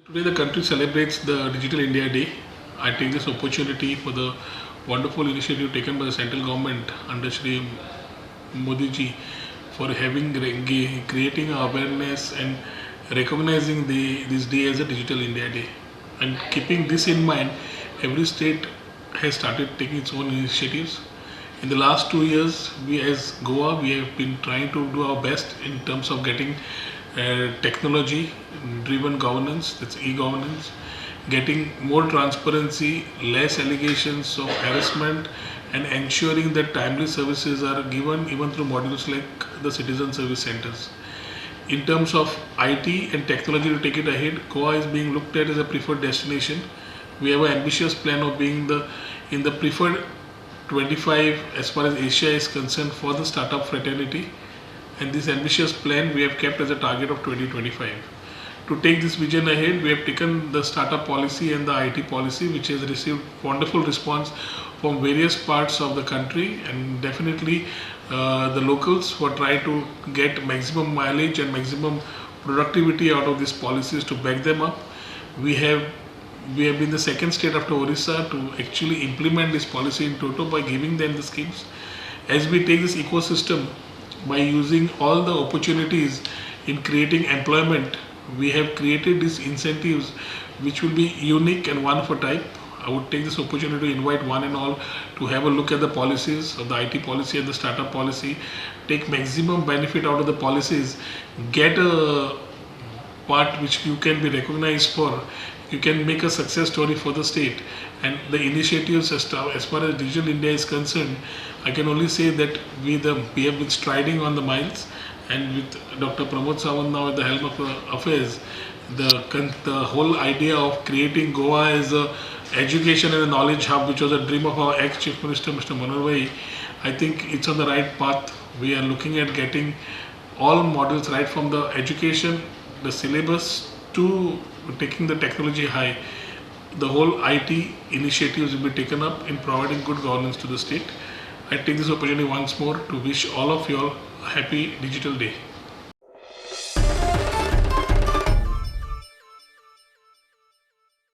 Today the country celebrates the Digital India Day. I take this opportunity for the wonderful initiative taken by the central government under Shri Modi ji for creating awareness and recognizing this day as a Digital India Day. And keeping this in mind, every state has started taking its own initiatives. In the last 2 years, we as Goa, we have been trying to do our best in terms of getting technology driven governance, that's e-governance, getting more transparency, less allegations of harassment, and ensuring that timely services are given even through modules like the citizen service centers. In terms of IT and technology to take it ahead, Goa is being looked at as a preferred destination. We have an ambitious plan of being in the preferred 25 as far as Asia is concerned for the startup fraternity, and this ambitious plan we have kept as a target of 2025. To take this vision ahead, we have taken the startup policy and the IT policy, which has received wonderful response from various parts of the country, and definitely the locals who are trying to get maximum mileage and maximum productivity out of these policies to back them up. We have been the second state after Orissa to actually implement this policy in toto by giving them the schemes. As we take this ecosystem by using all the opportunities in creating employment, we have created these incentives which will be unique and one of a type. I would take this opportunity to invite one and all to have a look at the policies of the IT policy and the startup policy, take maximum benefit out of the policies, get a part which you can be recognized for, you can make a success story for the state. And the initiatives as far as Digital India is concerned, I can only say that we have been striding on the miles, and with Dr. Pramod Sawant now at the helm of affairs, the whole idea of creating Goa as a education and a knowledge hub, which was a dream of our ex-Chief Minister, Mr. Manoj Bhai, I think it's on the right path. We are looking at getting all models right from the education, the syllabus, to taking the technology high. The whole IT initiatives will be taken up in providing good governance to the state. I take this opportunity once more to wish all of you all a happy digital day.